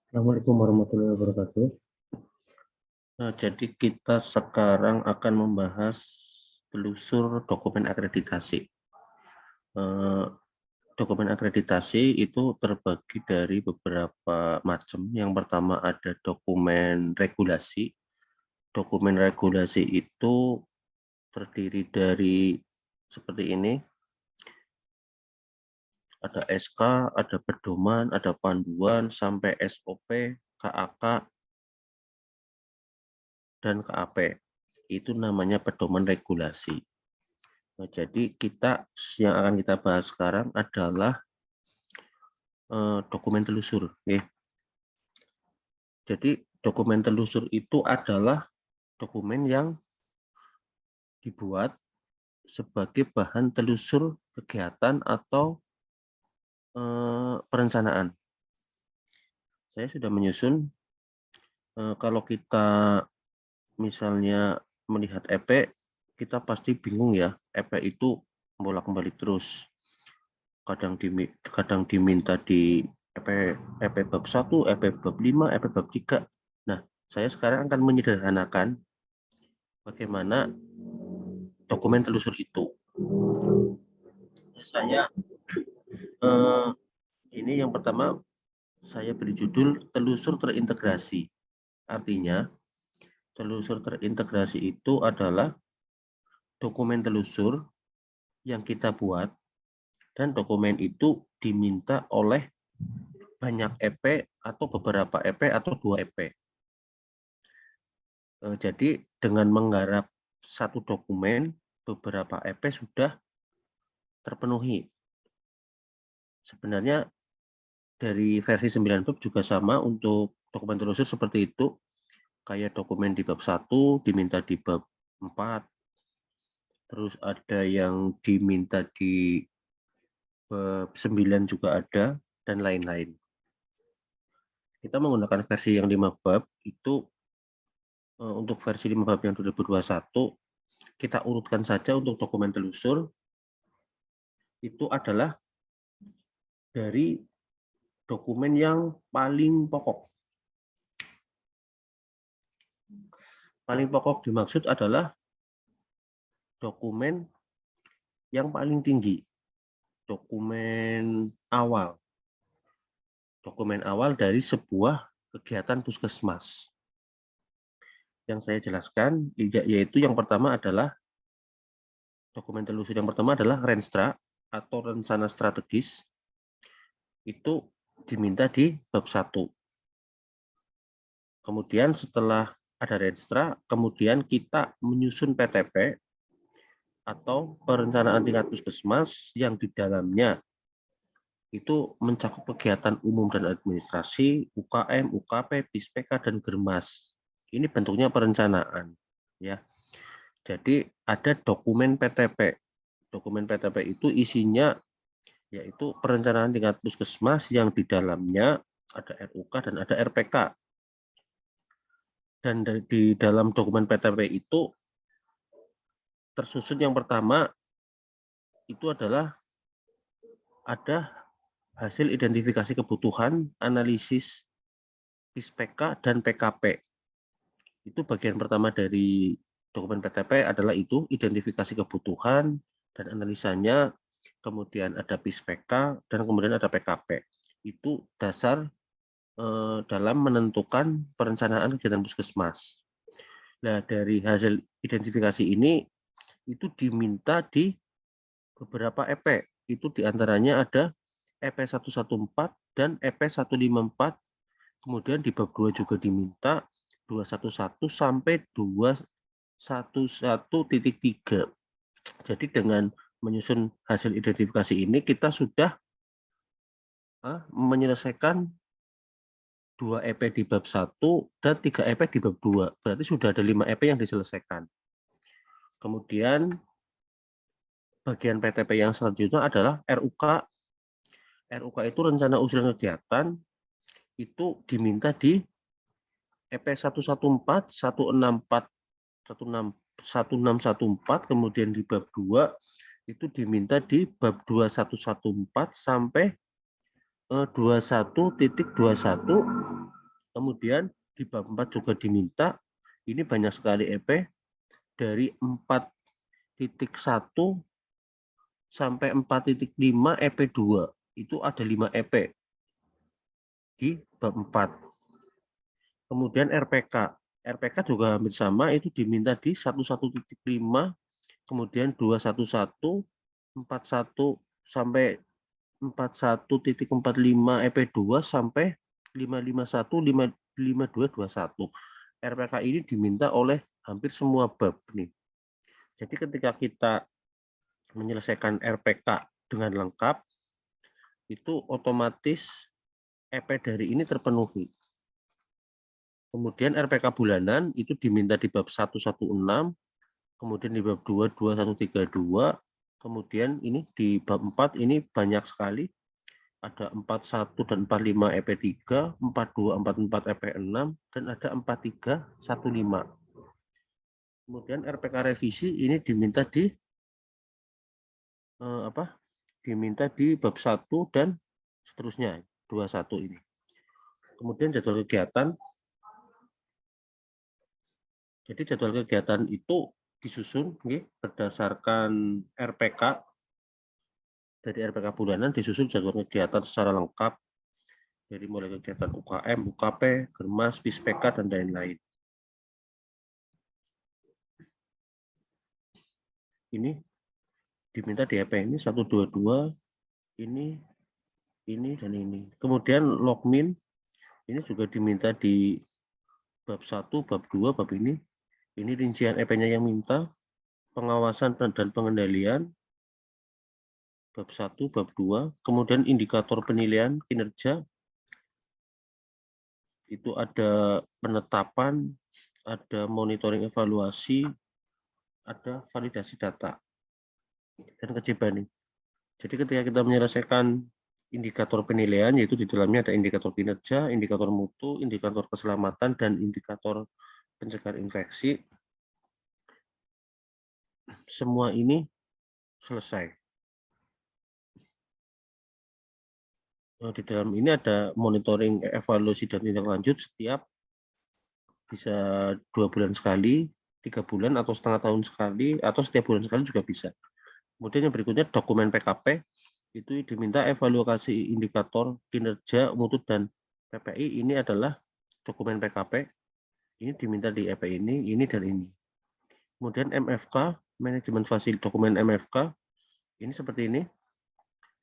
Assalamualaikum warahmatullahi wabarakatuh. Nah, jadi kita sekarang akan membahas telusur dokumen akreditasi. Dokumen akreditasi itu terbagi dari beberapa macam. Yang pertama ada dokumen regulasi. Dokumen regulasi itu terdiri dari seperti ini. Ada SK, ada pedoman, ada panduan, sampai SOP, KAK, dan KAP. Itu namanya pedoman regulasi. Nah, jadi yang akan kita bahas sekarang adalah dokumen telusur. Jadi dokumen telusur itu adalah dokumen yang dibuat sebagai bahan telusur kegiatan atau perencanaan. Saya sudah menyusun kalau kita misalnya melihat EP, kita pasti bingung ya, EP itu bolak-balik terus. Kadang diminta di EP bab 1, EP bab 5, EP bab 3. Nah, saya sekarang akan menyederhanakan bagaimana dokumen telusur itu. Saya ini yang pertama saya beri judul telusur terintegrasi. Artinya, telusur terintegrasi itu adalah dokumen telusur yang kita buat dan dokumen itu diminta oleh banyak EP atau beberapa EP atau 2 EP. Jadi dengan menggarap satu dokumen, beberapa EP sudah terpenuhi. Sebenarnya dari versi 9 bab juga sama untuk dokumen telusur seperti itu. Kayak dokumen di bab 1 diminta di bab 4. Terus ada yang diminta di bab 9 juga ada, dan lain-lain. Kita menggunakan versi yang 5 bab, itu untuk versi 5 bab yang 2021, kita urutkan saja untuk dokumen telusur, itu adalah dari dokumen yang paling pokok. Paling pokok dimaksud adalah dokumen yang paling tinggi, dokumen awal. Dokumen awal dari sebuah kegiatan puskesmas. Yang saya jelaskan, yaitu yang pertama adalah, dokumen telusur yang pertama adalah Renstra atau rencana strategis. Itu diminta di bab 1. Kemudian setelah ada Renstra, kemudian kita menyusun PTP atau perencanaan tingkat puskesmas yang di dalamnya itu mencakup kegiatan umum dan administrasi, UKM, UKP, PISPK, dan Germas. Ini bentuknya perencanaan, ya. Jadi ada dokumen PTP. Dokumen PTP itu isinya yaitu perencanaan tingkat puskesmas yang di dalamnya ada RUK dan ada RPK. Dan di dalam dokumen PTP itu tersusun yang pertama itu adalah ada hasil identifikasi kebutuhan, analisis PISPK dan PKP. Itu bagian pertama dari dokumen PTP adalah itu, identifikasi kebutuhan dan analisanya, kemudian ada PISPK, dan kemudian ada PKP. Itu dasar dalam menentukan perencanaan kegiatan puskesmas. Nah, dari hasil identifikasi ini, itu diminta di beberapa EP. Itu diantaranya ada EP 114 dan EP 154. Kemudian di bab 2 juga diminta 211 sampai 211.3. Jadi dengan menyusun hasil identifikasi ini, kita sudah menyelesaikan 2 EP di bab 1 dan 3 EP di bab 2. Berarti sudah ada 5 EP yang diselesaikan. Kemudian bagian PTP yang selanjutnya adalah RUK. RUK itu rencana usulan kegiatan, itu diminta di EP 114, 164, 1614, kemudian di bab 2 itu diminta di bab 2114 sampai 21.21 Kemudian di bab 4 juga diminta, ini banyak sekali EP, dari 4.1 sampai 4.5 EP2. Itu ada 5 EP di bab 4. Kemudian RPK. RPK juga hampir sama, itu diminta di 11.5, kemudian 211, 41 sampai 41.45 EP2 sampai 551, 55221. RPK ini diminta oleh hampir semua bab nih. Jadi ketika kita menyelesaikan RPK dengan lengkap, itu otomatis EP dari ini terpenuhi. Kemudian RPK bulanan itu diminta di bab 116, kemudian di bab 2, 2132, kemudian ini di bab 4 ini banyak sekali. Ada 41 dan 45 EP3, 42, 44 EP6, dan ada 4315. Kemudian RPK revisi ini diminta di diminta di bab 1 dan seterusnya 21 ini. Kemudian jadwal kegiatan. Jadi jadwal kegiatan itu disusun berdasarkan RPK. Dari RPK bulanan disusun jadwal kegiatan secara lengkap. Dari mulai kegiatan UKM, UKP, Germas, Pispeka, dan lain-lain. Ini diminta di EP ini 122, ini, dan ini. Kemudian logmin, ini juga diminta di bab 1, bab 2, bab ini. Ini rincian EP-nya yang minta, pengawasan dan pengendalian, bab 1, bab 2. Kemudian indikator penilaian kinerja, itu ada penetapan, ada monitoring evaluasi, ada validasi data, dan kejiban. Jadi ketika kita menyelesaikan indikator penilaian, yaitu di dalamnya ada indikator kinerja, indikator mutu, indikator keselamatan, dan indikator pencegahan infeksi, semua ini selesai. Di dalam ini ada monitoring, evaluasi, dan tindak lanjut setiap bisa 2 bulan sekali, 3 bulan, atau setengah tahun sekali, atau setiap bulan sekali juga bisa. Kemudian yang berikutnya dokumen PKP, itu diminta evaluasi indikator kinerja, mutu, dan PPI. Ini adalah dokumen PKP. Ini diminta di EP ini, dan ini. Kemudian MFK, manajemen fasilitas, dokumen MFK, ini seperti ini.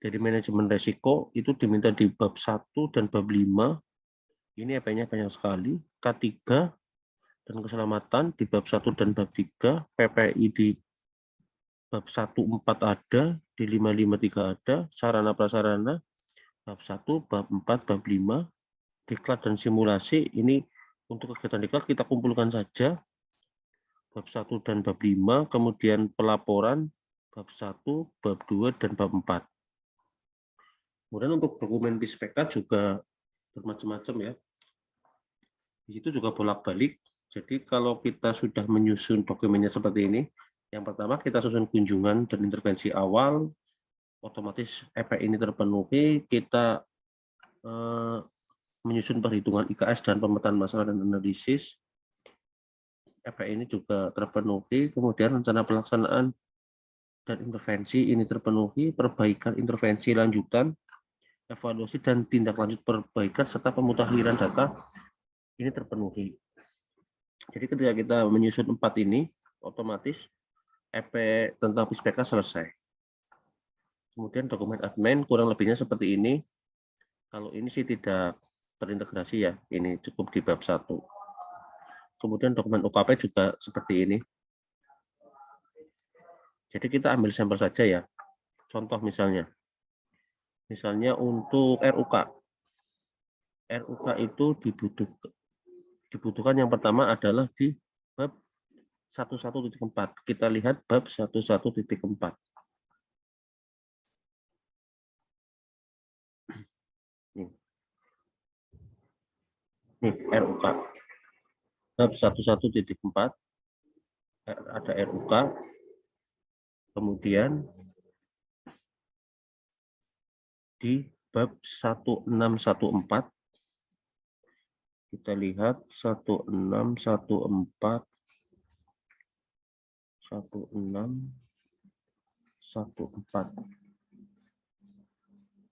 Dari manajemen resiko, itu diminta di bab 1 dan bab 5. Ini EP-nya banyak sekali. K3 dan keselamatan di bab 1 dan bab 3. PPI di bab 1, 4 ada, di 5, 5, 3 ada. Sarana prasarana, bab 1, bab 4, bab 5. Diklat dan simulasi, ini untuk kegiatan diklat kita kumpulkan saja. Bab 1 dan bab 5, kemudian pelaporan, bab 1, bab 2, dan bab 4. Kemudian untuk dokumen Pispeka juga bermacam-macam ya. Di situ juga bolak-balik. Jadi kalau kita sudah menyusun dokumennya seperti ini, yang pertama kita susun kunjungan dan intervensi awal, otomatis EP ini terpenuhi, kita menyusun perhitungan IKS dan pemetaan masalah dan analisis, EP ini juga terpenuhi, kemudian rencana pelaksanaan dan intervensi ini terpenuhi, perbaikan intervensi lanjutan, evaluasi dan tindak lanjut perbaikan, serta pemutakhiran data ini terpenuhi. Jadi ketika kita menyusun 4 ini, otomatis EP tentang Pispeka selesai. Kemudian dokumen admin kurang lebihnya seperti ini. Kalau ini sih tidak terintegrasi ya, ini cukup di bab 1. Kemudian dokumen UKP juga seperti ini. Jadi kita ambil sampel saja ya. Contoh misalnya untuk RUK. RUK itu dibutuhkan yang pertama adalah di bab 11.4. Kita lihat bab 11.4. Nih, RUK. Bab 11.4 ada RUK. Kemudian di bab 1614 Kita lihat 1614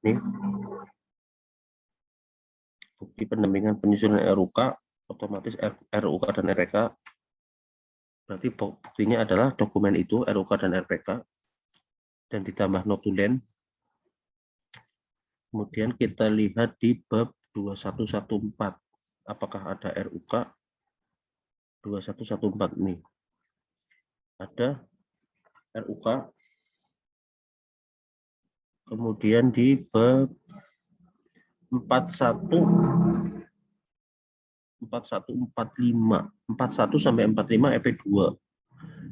ini bukti pendampingan penyusunan RUK, otomatis RUK dan RPK. Berarti buktinya adalah dokumen itu RUK dan RPK dan ditambah notulen. Kemudian kita lihat di bab 2114. Apakah ada RUK 2114 ini? Ada RUK. Kemudian di bab 4145 sampai 45 EP2.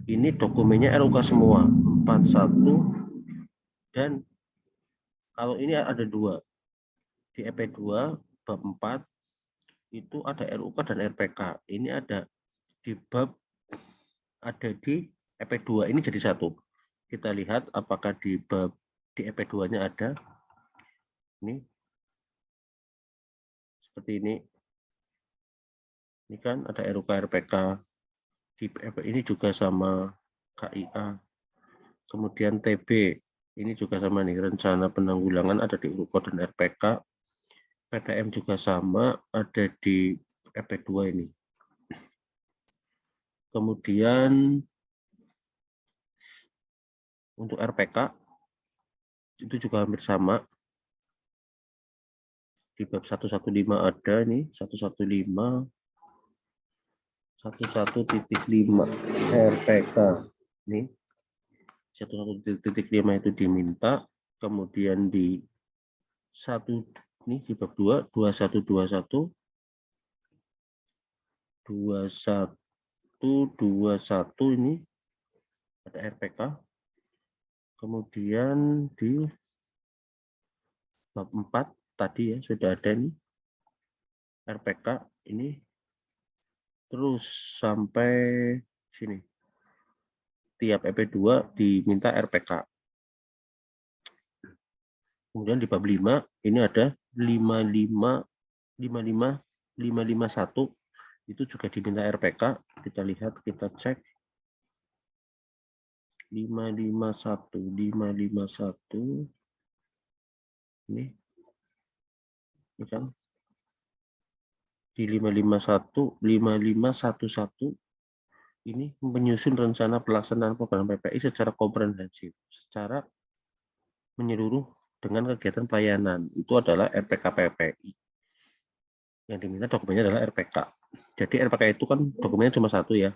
Ini dokumennya RUK semua. 41 dan kalau ini ada 2. Di EP2 bab 4 itu ada RUK dan RPK. Ini ada di bab ada di EP2, ini jadi 1. Kita lihat apakah di bab di EP2-nya ada. Ini seperti ini. Ini kan ada RUK RPK. Di EP ini juga sama KIA. Kemudian TB ini juga sama nih, rencana penanggulangan ada di RUK dan RPK. PTM juga sama, ada di EP2 ini. Kemudian untuk RPK itu juga hampir sama. Di bab 115 ada nih, 115 11.5 RPK. Nih. 1.5 itu diminta, kemudian di 1 ini di bab 2 2121 ini ada RPK. Kemudian di bab 4 tadi ya sudah ada nih RPK ini terus sampai sini. Tiap EP2 diminta RPK. Kemudian di bab 5 ini ada 551 itu juga diminta RPK. Kita lihat, kita cek. 551 ini kan di 5511 ini menyusun rencana pelaksanaan program PPI secara komprehensif, secara menyeluruh dengan kegiatan pelayanan. Itu adalah RPK PPI. Yang diminta dokumennya adalah RPK. Jadi RPK itu kan dokumennya cuma 1 ya.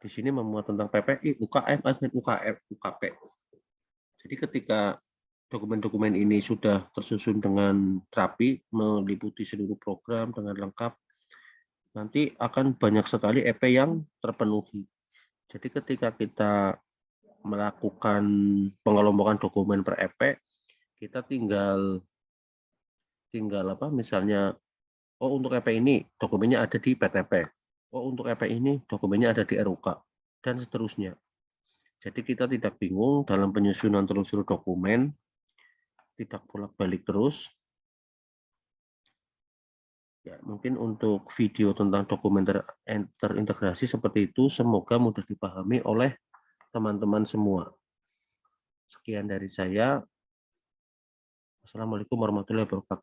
Di sini memuat tentang PPI, UKM, dan UKP. Jadi ketika dokumen-dokumen ini sudah tersusun dengan rapi, meliputi seluruh program dengan lengkap, nanti akan banyak sekali EP yang terpenuhi. Jadi ketika kita melakukan pengelompokan dokumen per EP, kita tinggal apa? Misalnya, oh untuk EP ini dokumennya ada di PTP. Oh untuk EP ini dokumennya ada di RUK dan seterusnya. Jadi kita tidak bingung dalam penyusunan telusur dokumen, tidak bolak-balik terus. Ya, mungkin untuk video tentang dokumen terintegrasi seperti itu, semoga mudah dipahami oleh teman-teman semua. Sekian dari saya. Wassalamualaikum warahmatullahi wabarakatuh.